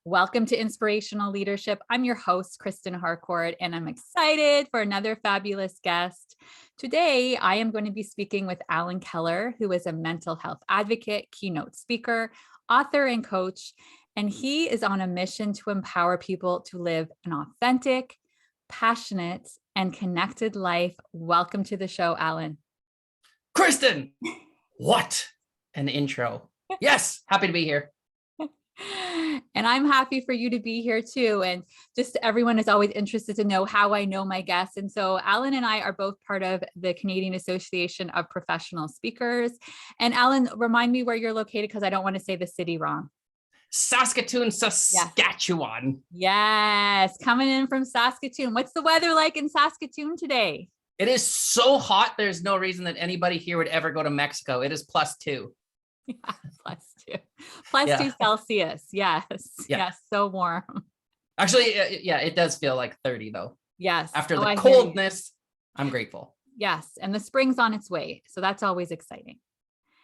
Welcome to Inspirational Leadership. I'm your host, Kristen Harcourt, and I'm excited for another fabulous guest. Today, I am going to be speaking with Allan Kehler, who is a mental health advocate, keynote speaker, author, and coach. And he is on a mission to empower people to live an authentic, passionate, and connected life. Welcome to the show, Allan. Kristen, what an intro. Yes, happy to be here. And I'm happy for you to be here too. And just everyone is always interested to know how I know my guests. And so Allan and I are both part of the Canadian Association of Professional Speakers. And Allan, remind me where you're located because I don't want to say the city wrong. Saskatoon, Saskatchewan. Yes, coming in from Saskatoon. What's the weather like in Saskatoon today? It is so hot. There's no reason that anybody here would ever go to Mexico. It is +2. Yeah, +2 Celsius. Yes. So warm. Actually, it does feel like 30 though. Yes. After the coldness, I'm grateful. Yes. And the spring's on its way. So that's always exciting.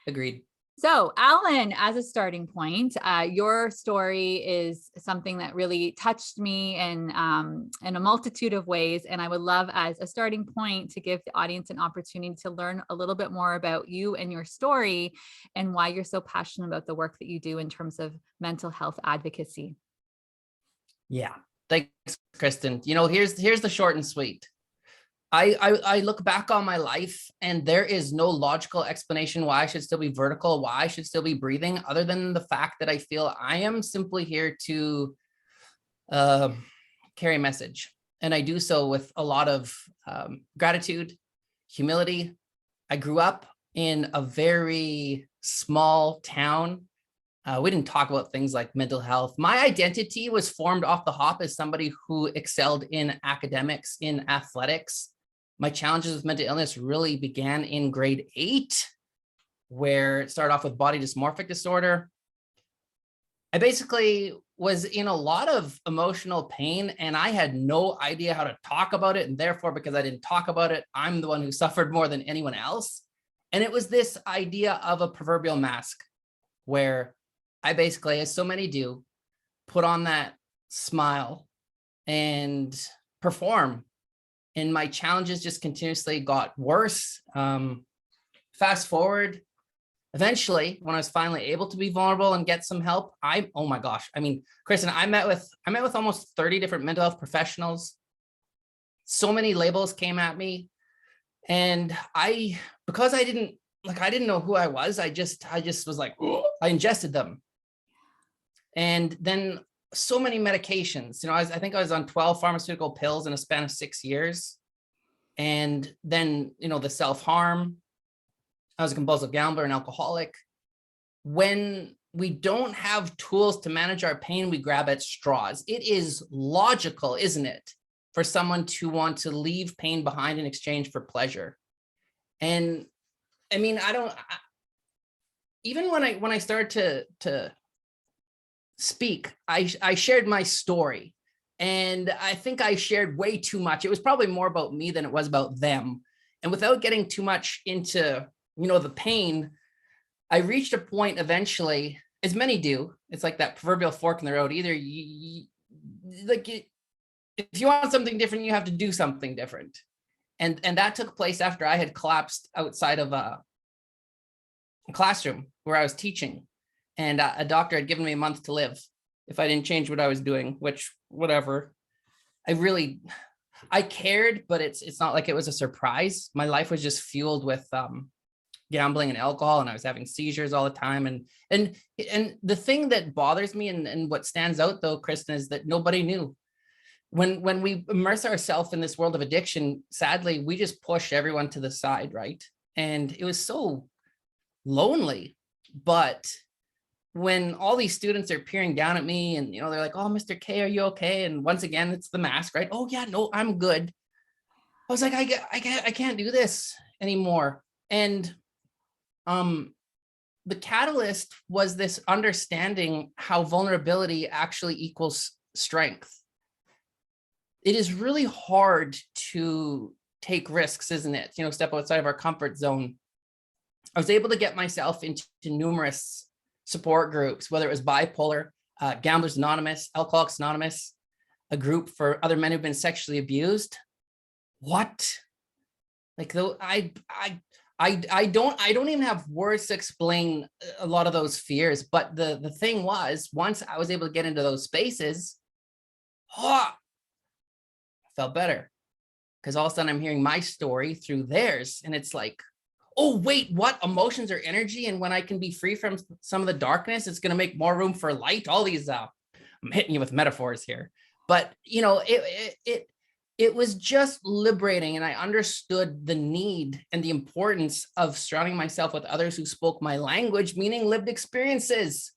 Agreed. So Allan, as a starting point, your story is something that really touched me in a multitude of ways. And I would love, as a starting point, to give the audience an opportunity to learn a little bit more about you and your story and why you're so passionate about the work that you do in terms of mental health advocacy. Yeah. Thanks, Kristen. Here's the short and sweet. I look back on my life and there is no logical explanation why I should still be vertical, why I should still be breathing, other than the fact that I feel I am simply here to carry a message. And I do so with a lot of gratitude, humility. I grew up in a very small town. We didn't talk about things like mental health. My identity was formed off the hop as somebody who excelled in academics, in athletics. My challenges with mental illness really began in grade 8, where it started off with body dysmorphic disorder. I basically was in a lot of emotional pain and I had no idea how to talk about it. And therefore, because I didn't talk about it, I'm the one who suffered more than anyone else. And it was this idea of a proverbial mask where I basically, as so many do, put on that smile and perform. And my challenges just continuously got worse. Fast forward, eventually, when I was finally able to be vulnerable and get some help, oh my gosh. I mean, Kristen, I met with almost 30 different mental health professionals. So many labels came at me. And because I didn't know who I was, I just was like, I ingested them. And then so many medications, I think I was on 12 pharmaceutical pills in a span of 6 years. And then, the self-harm. I was a compulsive gambler and alcoholic. When we don't have tools to manage our pain, we grab at straws. It is logical, isn't it, for someone to want to leave pain behind in exchange for pleasure? And I mean, even when I started to speak, I shared my story, and I think I shared way too much. It was probably more about me than it was about them. And without getting too much into, the pain, I reached a point eventually, as many do. It's like that proverbial fork in the road. Either if you want something different, you have to do something different. And that took place after I had collapsed outside of a classroom where I was teaching. And a doctor had given me a month to live if I didn't change what I was doing, which, whatever. I cared, but it's not like it was a surprise. My life was just fueled with gambling and alcohol, and I was having seizures all the time. And the thing that bothers me and what stands out though, Kristen, is that nobody knew. When we immerse ourselves in this world of addiction, sadly, we just push everyone to the side, right? And it was so lonely. But when all these students are peering down at me and, they're like, oh, Mr. K, are you okay? And once again, it's the mask, right? Oh yeah, no, I'm good. I was like, I can't do this anymore. And the catalyst was this understanding how vulnerability actually equals strength. It is really hard to take risks, isn't it? Step outside of our comfort zone. I was able to get myself into numerous support groups, whether it was bipolar. Gamblers Anonymous, Alcoholics Anonymous, a group for other men who've been sexually abused. What? Like, though, I don't even have words to explain a lot of those fears. But the thing was, once I was able to get into those spaces, I felt better, because all of a sudden I'm hearing my story through theirs, and it's like, oh wait, what? Emotions are energy, and when I can be free from some of the darkness, it's going to make more room for light. All these, I'm hitting you with metaphors here, but it was just liberating, and I understood the need and the importance of surrounding myself with others who spoke my language, meaning lived experiences.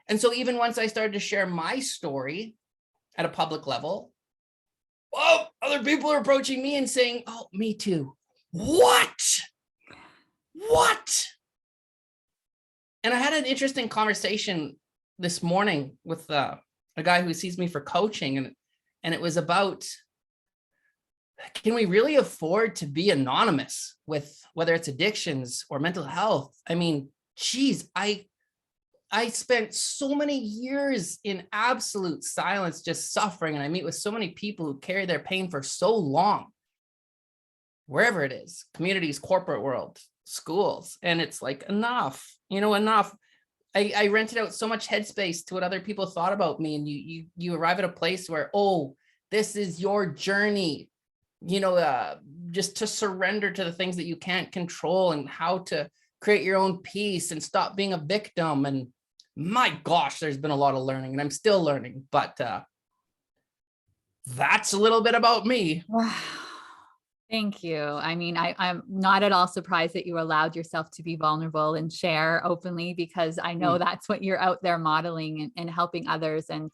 And so even once I started to share my story at a public level, other people are approaching me and saying, oh, me too. What? And I had an interesting conversation this morning with a guy who sees me for coaching, and it was about, can we really afford to be anonymous with whether it's addictions or mental health? I mean, geez, I spent so many years in absolute silence, just suffering. And I meet with so many people who carry their pain for so long, wherever it is, communities, corporate world, schools. And it's like, enough. I rented out so much headspace to what other people thought about me. And you arrive at a place where, oh, this is your journey. Just to surrender to the things that you can't control, and how to create your own peace and stop being a victim. And my gosh, there's been a lot of learning, and I'm still learning, but that's a little bit about me. Wow. Thank you. I mean, I'm not at all surprised that you allowed yourself to be vulnerable and share openly, because I know that's what you're out there modeling and helping others. And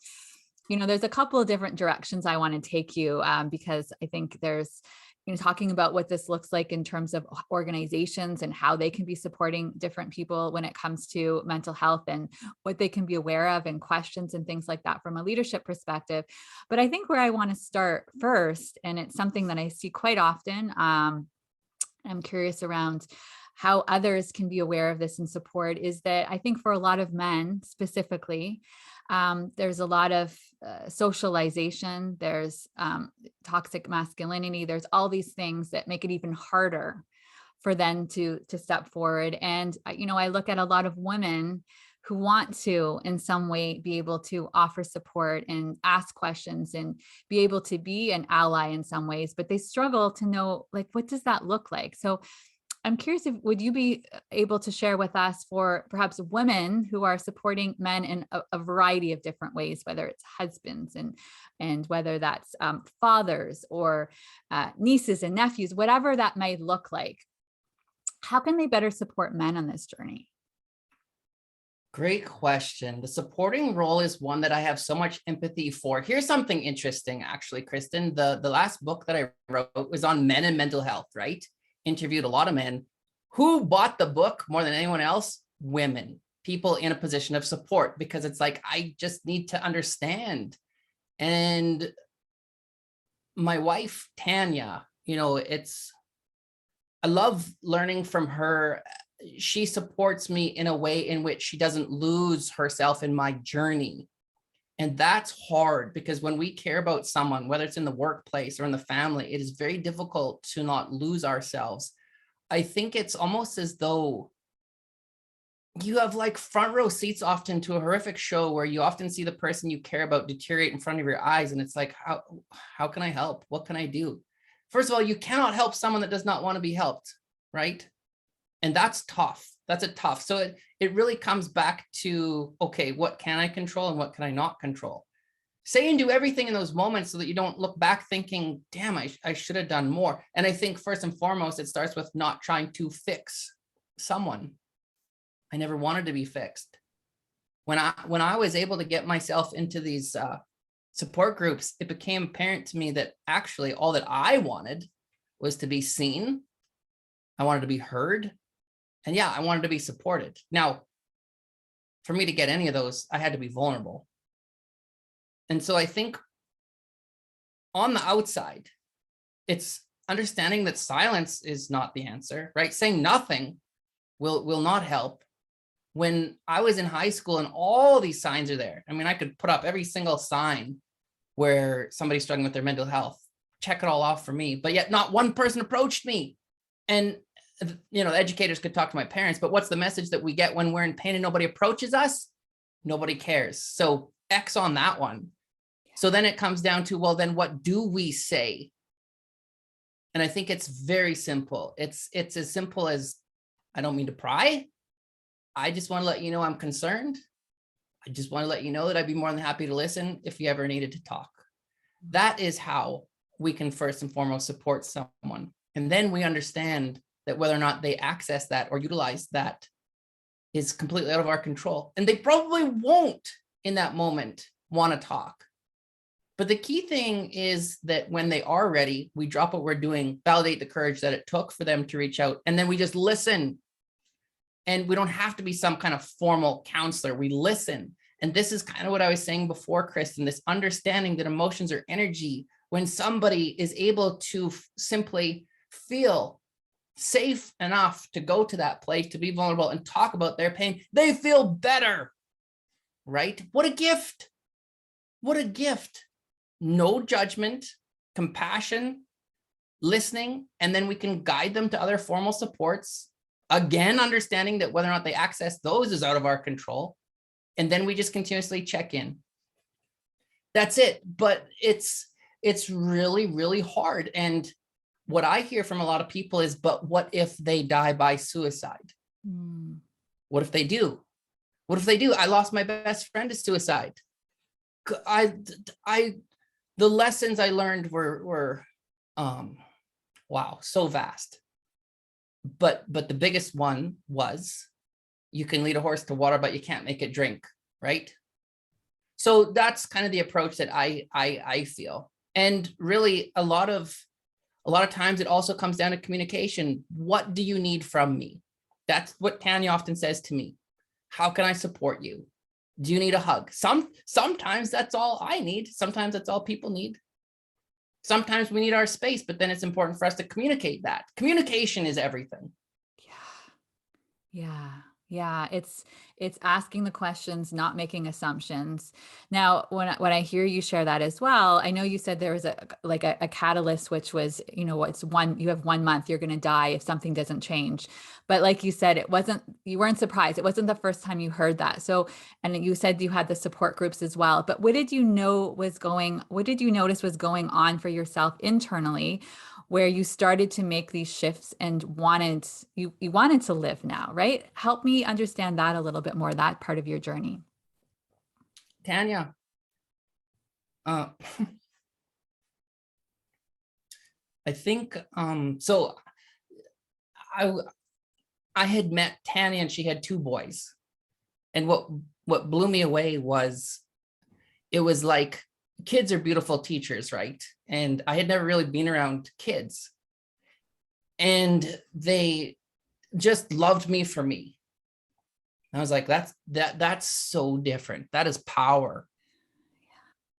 there's a couple of different directions I want to take you, because I think there's, talking about what this looks like in terms of organizations and how they can be supporting different people when it comes to mental health, and what they can be aware of, and questions and things like that from a leadership perspective. But I think where I want to start first, and it's something that I see quite often, I'm curious around how others can be aware of this and support, is that I think for a lot of men specifically, there's a lot of socialization, there's toxic masculinity, there's all these things that make it even harder for them to step forward. And, I look at a lot of women who want to, in some way, be able to offer support and ask questions and be able to be an ally in some ways, but they struggle to know, like, what does that look like? So I'm curious, would you be able to share with us, for perhaps women who are supporting men in a variety of different ways, whether it's husbands and whether that's fathers or nieces and nephews, whatever that may look like, how can they better support men on this journey? Great question. The supporting role is one that I have so much empathy for. Here's something interesting, actually, Kristen. The last book that I wrote was on men and mental health, right? Interviewed a lot of men. Who bought the book more than anyone else? Women, people in a position of support, because it's like, I just need to understand. And my wife, Tanya, I love learning from her. She supports me in a way in which she doesn't lose herself in my journey. And that's hard, because when we care about someone, whether it's in the workplace or in the family, it is very difficult to not lose ourselves. I think it's almost as though you have like front row seats often to a horrific show where you often see the person you care about deteriorate in front of your eyes. And it's like, how can I help? What can I do? First of all, you cannot help someone that does not want to be helped, right? And that's tough. That's tough. So it really comes back to, okay, what can I control and what can I not control? Say and do everything in those moments so that you don't look back thinking, damn, I should have done more. And I think first and foremost, it starts with not trying to fix someone. I never wanted to be fixed. When I was able to get myself into these support groups, it became apparent to me that actually all that I wanted was to be seen. I wanted to be heard. And yeah, I wanted to be supported. Now, for me to get any of those, I had to be vulnerable. And so I think on the outside, it's understanding that silence is not the answer, right? Saying nothing will not help. When I was in high school and all these signs are there. I mean, I could put up every single sign where somebody's struggling with their mental health, check it all off for me, but yet not one person approached me. And, you know, educators could talk to my parents, but what's the message that we get when we're in pain and nobody approaches us? Nobody cares. So X on that one. So then it comes down to, well, then what do we say? And I think it's very simple. It's as simple as, I don't mean to pry. I just want to let you know I'm concerned. I just want to let you know that I'd be more than happy to listen if you ever needed to talk. That is how we can first and foremost support someone. And then we understand that whether or not they access that or utilize that is completely out of our control. And they probably won't in that moment want to talk. But the key thing is that when they are ready, we drop what we're doing, validate the courage that it took for them to reach out, and then we just listen. And we don't have to be some kind of formal counselor. We listen. And this is kind of what I was saying before, Kristen, this understanding that emotions are energy. When somebody is able to simply feel safe enough to go to that place, to be vulnerable and talk about their pain, they feel better, right? What a gift. What a gift. No judgment, compassion, listening, and then we can guide them to other formal supports. Again, understanding that whether or not they access those is out of our control. And then we just continuously check in. That's it. But it's really, really hard. And what I hear from a lot of people is, but what if they die by suicide? What if they do? What if they do? I lost my best friend to suicide. The lessons I learned were wow, so vast. But the biggest one was, you can lead a horse to water, but you can't make it drink, right? So that's kind of the approach that I feel. And really a lot of times it also comes down to communication. What do you need from me? That's what Tanya often says to me. How can I support you? Do you need a hug? Sometimes that's all I need. Sometimes that's all people need. Sometimes we need our space, but then it's important for us to communicate that. Communication is everything. Yeah. It's asking the questions, not making assumptions. Now, when I hear you share that as well, I know you said there was a catalyst, which was, you have 1 month, you're going to die if something doesn't change. But like you said, you weren't surprised. It wasn't the first time you heard that. So, and you said you had the support groups as well, but what did you notice was going on for yourself internally, where you started to make these shifts and you wanted to live now, right? Help me understand that a little bit more, that part of your journey. Tanya, I think, so I had met Tanya and she had 2 boys. And what blew me away was, it was like, kids are beautiful teachers, right? And I had never really been around kids. And they just loved me for me. And I was like, that's so different. That is power.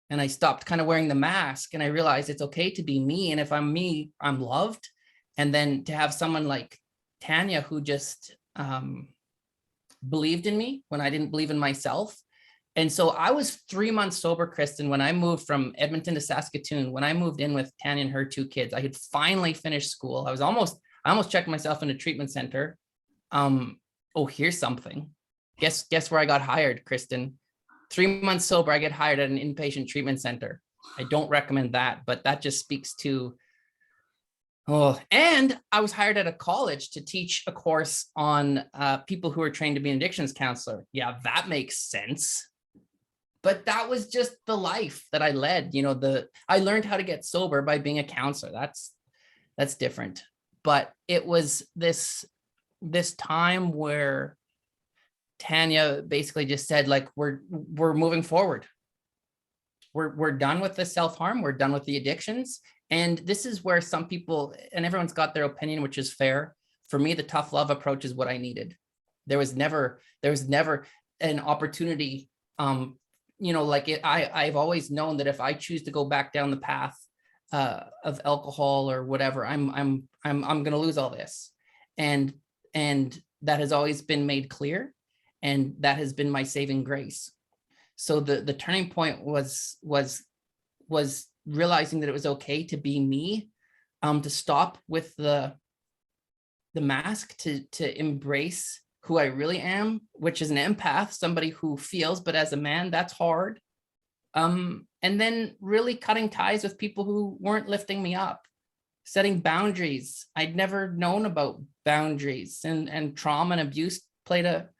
And I stopped kind of wearing the mask and I realized it's okay to be me. And if I'm me, I'm loved. And then to have someone like Tanya who just believed in me when I didn't believe in myself. And so I was 3 months sober, Kristen, when I moved from Edmonton to Saskatoon. When I moved in with Tanya and her 2 kids, I had finally finished school. I almost checked myself in a treatment center. Oh, here's something. Guess where I got hired, Kristen? 3 months sober, I get hired at an inpatient treatment center. I don't recommend that, but that just speaks to, and I was hired at a college to teach a course on people who are trained to be an addictions counselor. Yeah, that makes sense. But that was just the life that I led. I learned how to get sober by being a counselor. That's different. But it was this time where Tanya basically just said, like, we're moving forward. We're done with the self-harm. We're done with the addictions. And this is where some people, and everyone's got their opinion, which is fair. For me, the tough love approach is what I needed. There was never an opportunity. I've always known that if I choose to go back down the path of alcohol or whatever, I'm going to lose all this. And that has always been made clear. And that has been my saving grace. So the turning point was realizing that it was okay to be me, to stop with the mask, to embrace who I really am, which is an empath, somebody who feels, but as a man, that's hard. And then really cutting ties with people who weren't lifting me up, setting boundaries. I'd never known about boundaries, and trauma and abuse played a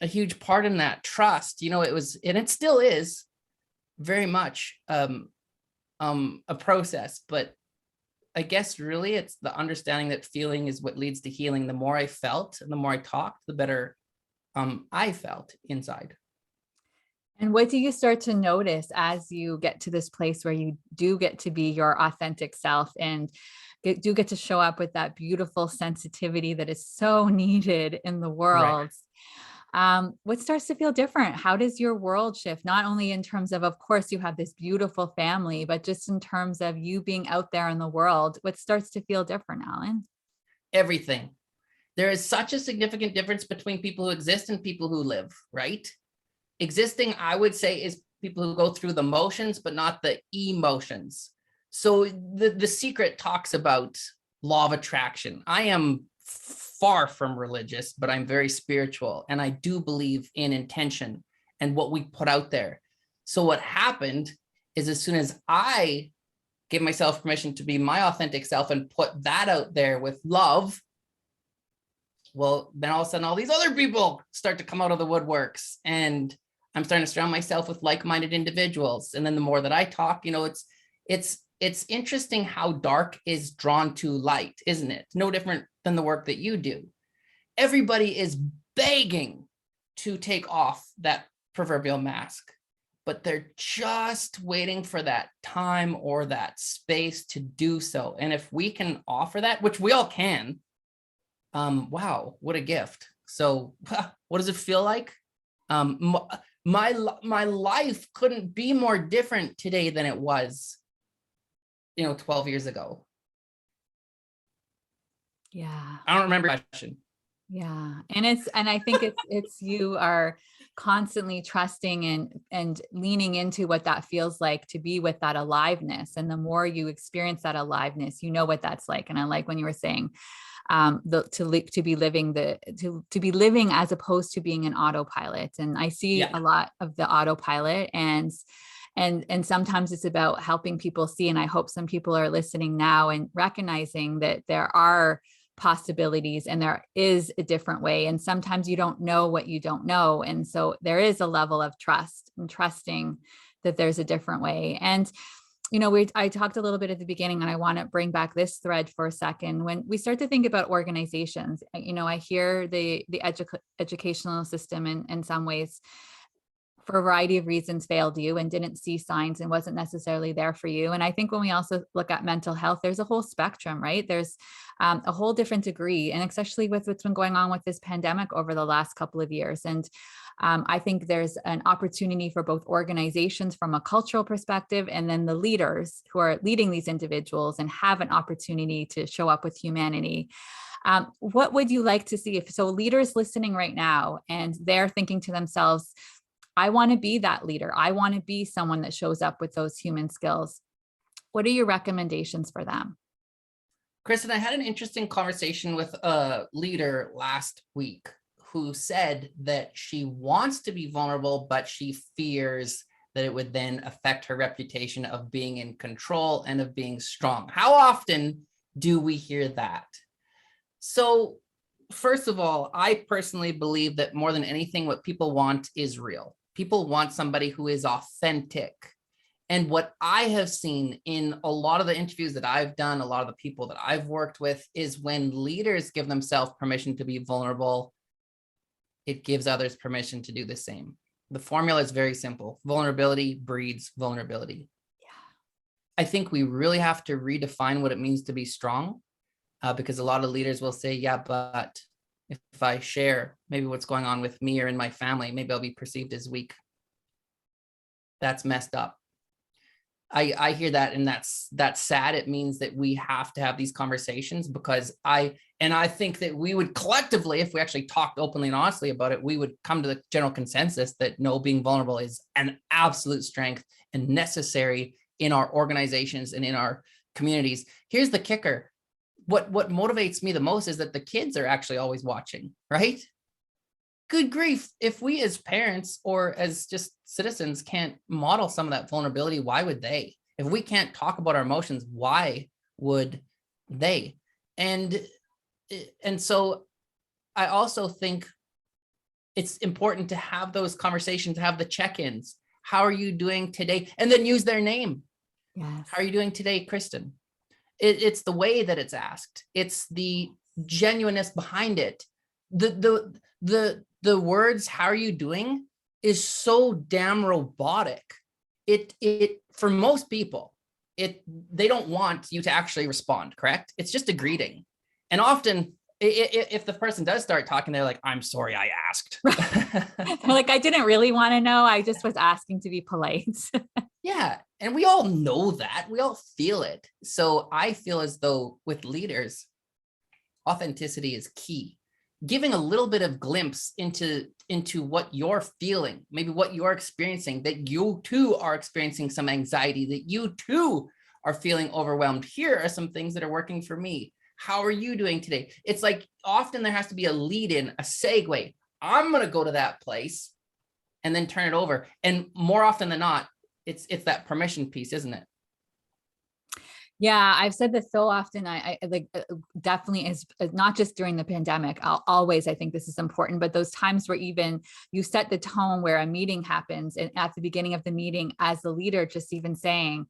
huge part in that. Trust, it was, and it still is very much a process, but I guess really it's the understanding that feeling is what leads to healing. The more I felt and the more I talked, the better I felt inside. And what do you start to notice as you get to this place where you do get to be your authentic self and do get to show up with that beautiful sensitivity that is so needed in the world? Right. What starts to feel different? How does your world shift? Not only in terms of course, you have this beautiful family, but just in terms of you being out there in the world, what starts to feel different, Allan? Everything. There is such a significant difference between people who exist and people who live, right? Existing, I would say, is people who go through the motions, but not the emotions. So the Secret talks about law of attraction. I am far from religious, but I'm very spiritual. And I do believe in intention and what we put out there. So what happened is, as soon as I gave myself permission to be my authentic self and put that out there with love, well, then all of a sudden, all these other people start to come out of the woodworks, and I'm starting to surround myself with like-minded individuals. And then the more that I talk, it's interesting how dark is drawn to light, isn't it? No different than the work that you do. Everybody is begging to take off that proverbial mask, but they're just waiting for that time or that space to do so. And if we can offer that, which we all can, wow, what a gift. So what does it feel like? My life couldn't be more different today than it was, 12 years ago. Yeah. I don't remember the question. Yeah. And I think it's you are constantly trusting and leaning into what that feels like to be with that aliveness. And the more you experience that aliveness, you know what that's like. And I like when you were saying, to be living as opposed to being an autopilot. And I see a lot of the autopilot, and sometimes it's about helping people see. And I hope some people are listening now and recognizing that there are possibilities and there is a different way. And sometimes you don't know what you don't know. And so there is a level of trust and trusting that there's a different way. And I talked a little bit at the beginning, and I want to bring back this thread for a second. When we start to think about organizations, I hear the educational system in some ways, for a variety of reasons, failed you and didn't see signs and wasn't necessarily there for you. And I think when we also look at mental health, there's a whole spectrum, right? There's a whole different degree, and especially with what's been going on with this pandemic over the last couple of years. And I think there's an opportunity for both organizations from a cultural perspective, and then the leaders who are leading these individuals and have an opportunity to show up with humanity. What would you like to see? So leaders listening right now, and they're thinking to themselves, I want to be that leader. I want to be someone that shows up with those human skills. What are your recommendations for them? Kristen, I had an interesting conversation with a leader last week who said that she wants to be vulnerable, but she fears that it would then affect her reputation of being in control and of being strong. How often do we hear that? So first of all, I personally believe that more than anything, what people want is real. People want somebody who is authentic. And what I have seen in a lot of the interviews that I've done, a lot of the people that I've worked with, is when leaders give themselves permission to be vulnerable, it gives others permission to do the same. The formula is very simple. Vulnerability breeds vulnerability. Yeah. I think we really have to redefine what it means to be strong, because a lot of leaders will say, yeah, but if I share maybe what's going on with me or in my family, maybe I'll be perceived as weak. That's messed up. I hear that, and that's sad. It means that we have to have these conversations, because I think that we would collectively, if we actually talked openly and honestly about it, we would come to the general consensus that no, being vulnerable is an absolute strength and necessary in our organizations and in our communities. Here's the kicker. What motivates me the most is that the kids are actually always watching, right? Good grief. If we as parents or as just citizens can't model some of that vulnerability, why would they? If we can't talk about our emotions, why would they? And so I also think it's important to have those conversations, to have the check-ins. How are you doing today? And then use their name. Yes. How are you doing today, Kristen? It's the way that it's asked. It's the genuineness behind it. The words, how are you doing, is so damn robotic. It for most people, they don't want you to actually respond, correct? It's just a greeting. And often if the person does start talking, they're like, I'm sorry, I asked. They're like, I didn't really want to know. I just was asking to be polite. Yeah. And we all know that. We all feel it. So I feel as though with leaders, authenticity is key. Giving a little bit of glimpse into what you're feeling, maybe what you're experiencing, that you too are experiencing some anxiety, that you too are feeling overwhelmed. Here are some things that are working for me. How are you doing today? It's like often there has to be a lead in, a segue. I'm going to go to that place and then turn it over. And more often than not, it's that permission piece, isn't it? Yeah, I've said this so often. I like definitely is not just during the pandemic. I think this is important, but those times where even you set the tone where a meeting happens, and at the beginning of the meeting, as the leader, just even saying,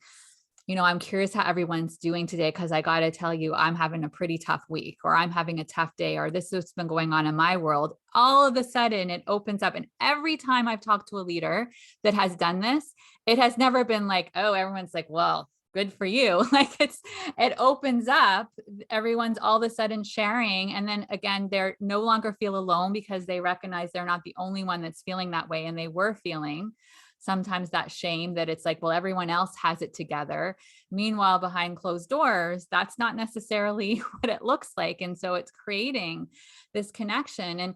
I'm curious how everyone's doing today, because I got to tell you, I'm having a pretty tough week, or I'm having a tough day, or this has been going on in my world. All of a sudden it opens up. And every time I've talked to a leader that has done this, it has never been like, oh, everyone's like, well, good for you. Like it opens up, everyone's all of a sudden sharing. And then again, they're no longer feel alone, because they recognize they're not the only one that's feeling that way. And they were feeling sometimes that shame, that it's like, well, everyone else has it together. Meanwhile, behind closed doors, that's not necessarily what it looks like. And so it's creating this connection. And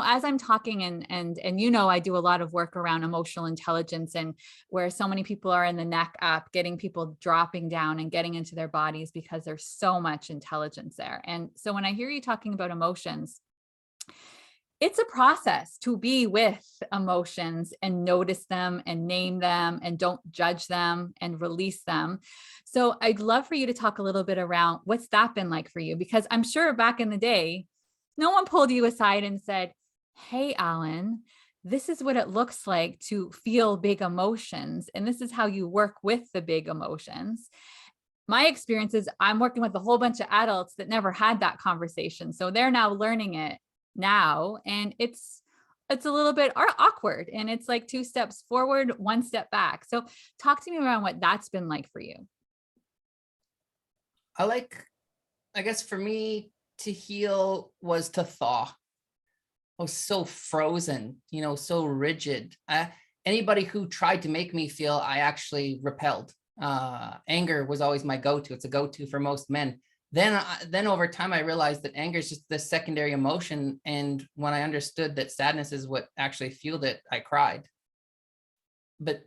as I'm talking and I do a lot of work around emotional intelligence, and where so many people are in the neck up, getting people dropping down and getting into their bodies, because there's so much intelligence there. And so when I hear you talking about emotions, it's a process to be with emotions and notice them and name them and don't judge them and release them. So I'd love for you to talk a little bit around what's that been like for you, because I'm sure back in the day, no one pulled you aside and said, hey, Allan, this is what it looks like to feel big emotions. And this is how you work with the big emotions. My experience is I'm working with a whole bunch of adults that never had that conversation. So they're now learning it now. And it's a little bit awkward. And it's like 2 steps forward, 1 step back. So talk to me around what that's been like for you. I guess for me, to heal was to thaw. I was so frozen, so rigid. Anybody who tried to make me feel, I actually repelled. Anger was always my go-to. It's a go-to for most men. Then over time, I realized that anger is just the secondary emotion. And when I understood that sadness is what actually fueled it, I cried. But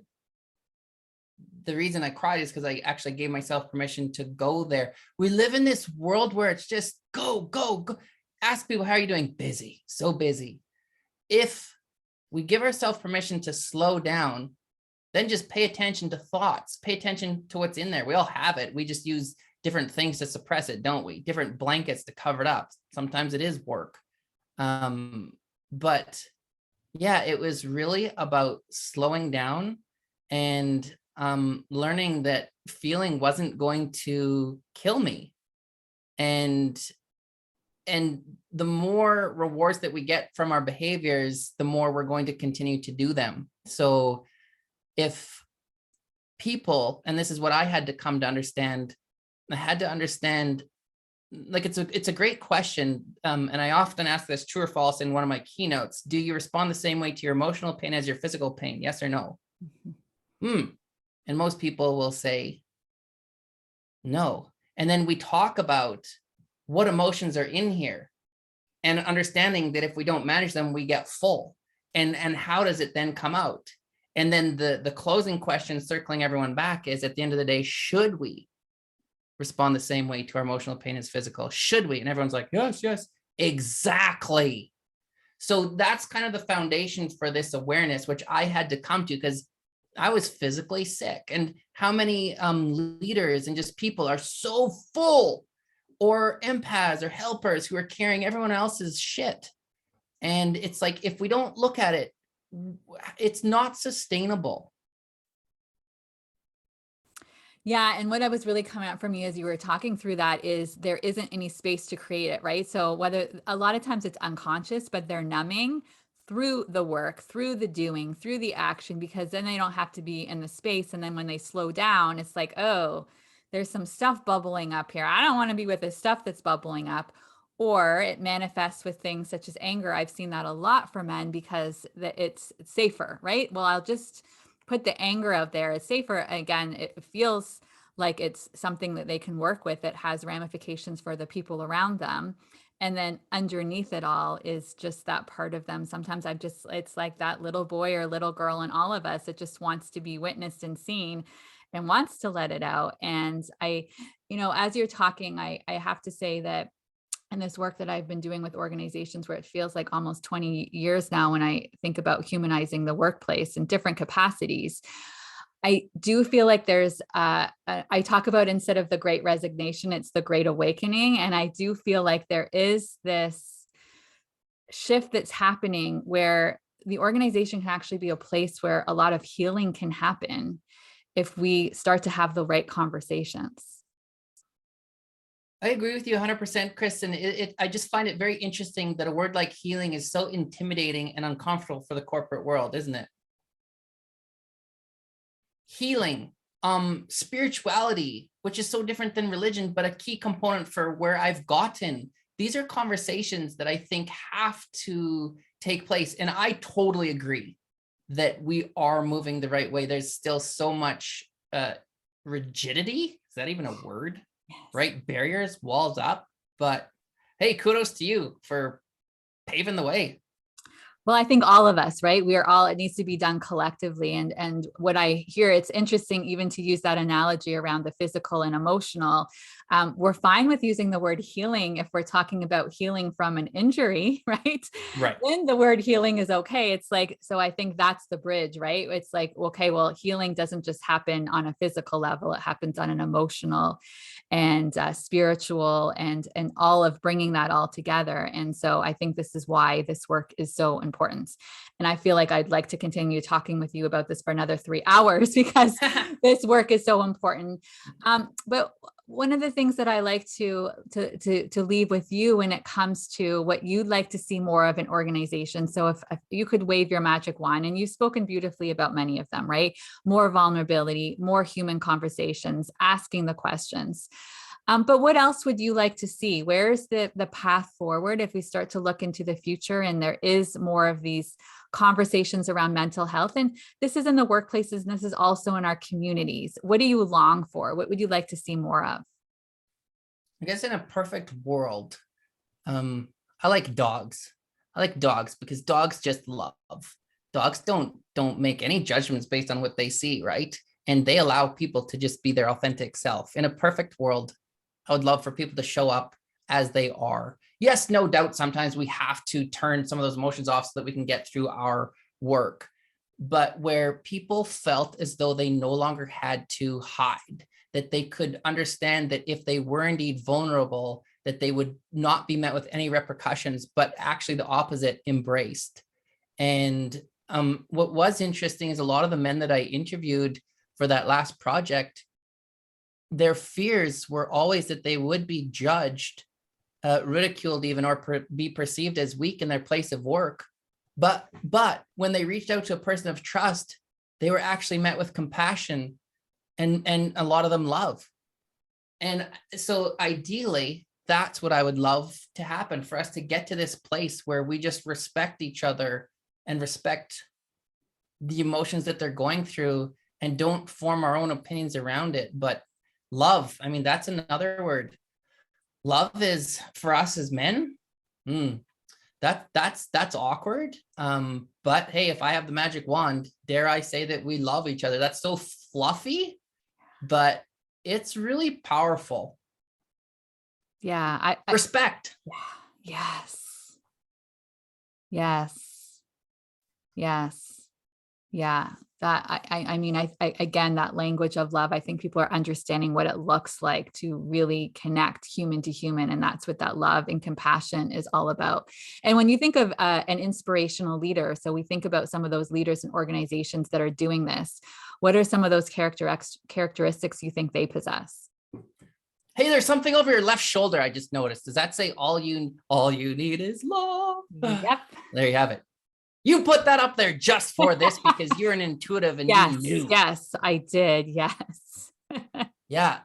the reason I cried is because I actually gave myself permission to go there. We live in this world where it's just go, go, go. Ask people, how are you doing? Busy, so busy. If we give ourselves permission to slow down, then just pay attention to thoughts, pay attention to what's in there. We all have it. We just use different things to suppress it, don't we? Different blankets to cover it up. Sometimes it is work. But yeah, it was really about slowing down and learning that feeling wasn't going to kill me. And the more rewards that we get from our behaviors, the more we're going to continue to do them. So if people, and this is what I had to come to understand, I had to understand, like, it's a great question. And I often ask this, true or false, in one of my keynotes. Do you respond the same way to your emotional pain as your physical pain? Yes or no? And most people will say no. And then we talk about what emotions are in here and understanding that if we don't manage them, we get full. And how does it then come out? And then the closing question, circling everyone back, is at the end of the day, should we respond the same way to our emotional pain as physical? Should we? And everyone's like, yes, yes, exactly. So that's kind of the foundation for this awareness, which I had to come to because I was physically sick. And how many leaders and just people are so full, or empaths or helpers who are carrying everyone else's shit. And it's like, if we don't look at it, it's not sustainable. Yeah. And what I was really coming out for me as you were talking through that is there isn't any space to create it, right? So whether a lot of times it's unconscious, but they're numbing through the work, through the doing, through the action, because then they don't have to be in the space. And then when they slow down, it's like, oh, there's some stuff bubbling up here. I don't want to be with the stuff that's bubbling up. Or it manifests with things such as anger. I've seen that a lot for men because it's safer, right? Well, I'll just put the anger out there. It's safer. Again, it feels like it's something that they can work with. It has ramifications for the people around them. And then underneath it all is just that part of them. Sometimes it's like that little boy or little girl in all of us that just wants to be witnessed and seen and wants to let it out. And as you're talking, I have to say that and this work that I've been doing with organizations where it feels like almost 20 years now, when I think about humanizing the workplace in different capacities, I do feel like there's, I talk about instead of the great resignation, it's the great awakening. And I do feel like there is this shift that's happening where the organization can actually be a place where a lot of healing can happen if we start to have the right conversations. I agree with you 100%, Kristen. I just find it very interesting that a word like healing is so intimidating and uncomfortable for the corporate world, isn't it? Healing, spirituality, which is so different than religion, but a key component for where I've gotten. These are conversations that I think have to take place. And I totally agree that we are moving the right way. There's still so much rigidity. Is that even a word? Yes. Right? Barriers, walls up. But hey, kudos to you for paving the way. Well, I think all of us, right? We are all, it needs to be done collectively. And what I hear, it's interesting even to use that analogy around the physical and emotional. We're fine with using the word healing if we're talking about healing from an injury, right? Right. Then the word healing is okay. It's like, so I think that's the bridge, right? It's like, okay, well, healing doesn't just happen on a physical level. It happens on an emotional and spiritual and all of bringing that all together. And so I think this is why this work is so important. And I feel like I'd like to continue talking with you about this for another 3 hours because this work is so important. But one of the things that I like to leave with you when it comes to what you'd like to see more of in organization. So if you could wave your magic wand, and you've spoken beautifully about many of them, right? More vulnerability, more human conversations, asking the questions. But what else would you like to see? Where's the path forward if we start to look into the future and there is more of these conversations around mental health? And this is in the workplaces, and this is also in our communities. What do you long for? What would you like to see more of? I guess in a perfect world, I like dogs. I like dogs because dogs just love. Dogs don't make any judgments based on what they see, right? And they allow people to just be their authentic self. In a perfect world, I would love for people to show up as they are. Yes, no doubt, sometimes we have to turn some of those emotions off so that we can get through our work. But where people felt as though they no longer had to hide, that they could understand that if they were indeed vulnerable, that they would not be met with any repercussions, but actually the opposite, embraced. And what was interesting is a lot of the men that I interviewed for that last project, their fears were always that they would be judged, ridiculed even, or be perceived as weak in their place of work. But when they reached out to a person of trust, they were actually met with compassion and a lot of them love. And so ideally, that's what I would love to happen, for us to get to this place where we just respect each other and respect the emotions that they're going through, and don't form our own opinions around it. But love, I mean, that's another word. Love is, for us as men, that's awkward. But hey, if I have the magic wand, dare I say that we love each other? That's so fluffy, but it's really powerful. Yeah. Respect. Yes. Yes. Yes. Yeah. That I mean, I again, that language of love, I think people are understanding what it looks like to really connect human to human. And that's what that love and compassion is all about. And when you think of an inspirational leader, so we think about some of those leaders and organizations that are doing this, what are some of those characteristics you think they possess? Hey, there's something over your left shoulder I just noticed. Does that say all you need is love? Yep. There you have it. You put that up there just for this because you're an intuitive and yes, you knew. Yes, I did. Yes. Yeah.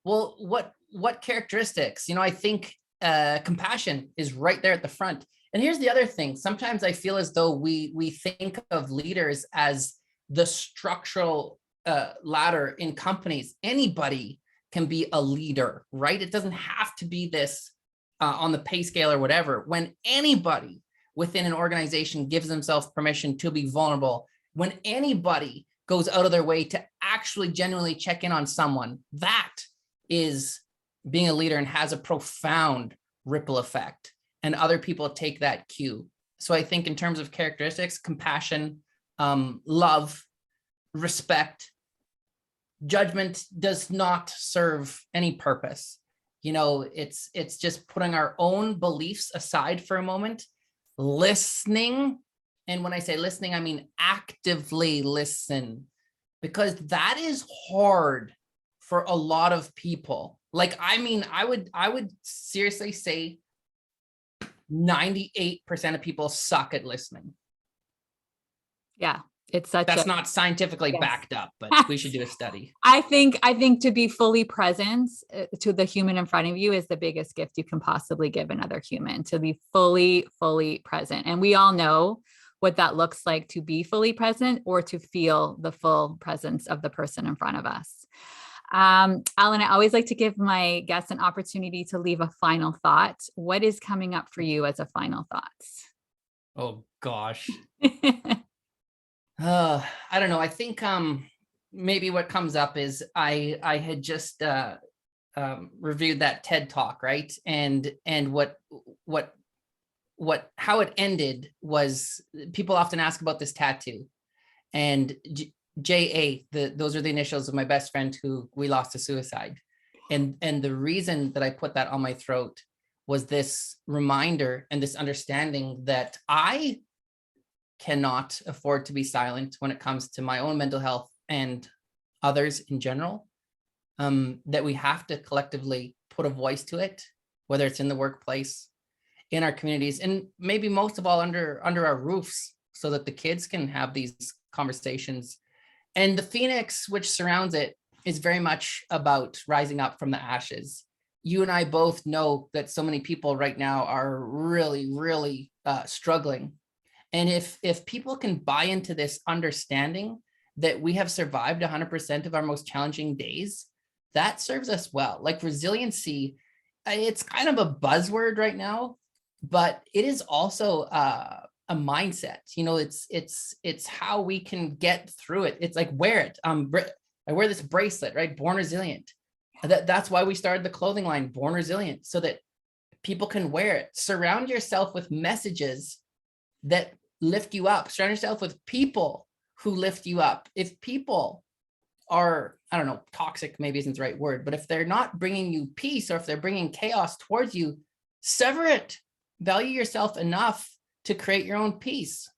Well, what characteristics? I think compassion is right there at the front. And here's the other thing. Sometimes I feel as though we think of leaders as the structural ladder in companies. Anybody can be a leader, right? It doesn't have to be this on the pay scale or whatever. When anybody within an organization gives themselves permission to be vulnerable, when anybody goes out of their way to actually genuinely check in on someone, that is being a leader and has a profound ripple effect. And other people take that cue. So I think in terms of characteristics, compassion, love, respect, judgment does not serve any purpose. It's just putting our own beliefs aside for a moment, listening. And when I say listening, I mean actively listen, because that is hard for a lot of people. I would seriously say 98% of people suck at listening. Yeah. That's not scientifically backed up, but we should do a study. I think to be fully present to the human in front of you is the biggest gift you can possibly give another human, to be fully present. And we all know what that looks like, to be fully present or to feel the full presence of the person in front of us. Allan, I always like to give my guests an opportunity to leave a final thought. What is coming up for you as a final thought? Oh gosh. I don't know. I think maybe what comes up is I had just reviewed that TED Talk, right? And how it ended was, people often ask about this tattoo, and JA, those are the initials of my best friend who we lost to suicide. And the reason that I put that on my throat was this reminder and this understanding that I cannot afford to be silent when it comes to my own mental health and others in general, that we have to collectively put a voice to it, whether it's in the workplace, in our communities, and maybe most of all under our roofs, so that the kids can have these conversations. And the phoenix which surrounds it is very much about rising up from the ashes. You and I both know that so many people right now are really, really struggling. And if people can buy into this understanding that we have survived 100% of our most challenging days, that serves us well. Like resiliency, it's kind of a buzzword right now, but it is also a mindset. It's how we can get through it. It's like, wear it. I wear this bracelet, right? Born Resilient. That's why we started the clothing line, Born Resilient, so that people can wear it. Surround yourself with messages that lift you up. Surround yourself with people who lift you up. If people are, I don't know, toxic maybe isn't the right word, but if they're not bringing you peace, or if they're bringing chaos towards you, sever it. Value yourself enough to create your own peace.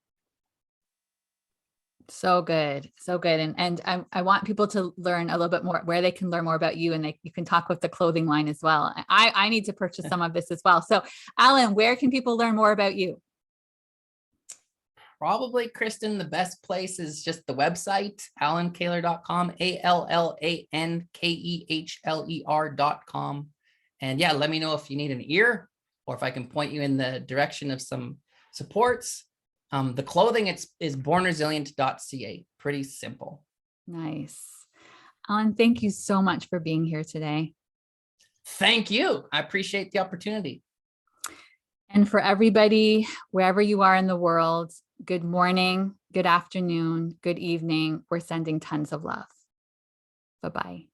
So good. So good. And I want people to learn a little bit more, where they can learn more about you, and you can talk with the clothing line as well. I need to purchase some of this as well. So Allan, where can people learn more about you? Probably, Kristen, the best place is just the website, allankehler.com, ALLANKEHLER.com. And yeah, let me know if you need an ear, or if I can point you in the direction of some supports. The clothing is bornresilient.ca. Pretty simple. Nice. Allan, thank you so much for being here today. Thank you. I appreciate the opportunity. And for everybody, wherever you are in the world, good morning, good afternoon, good evening. We're sending tons of love. Bye-bye.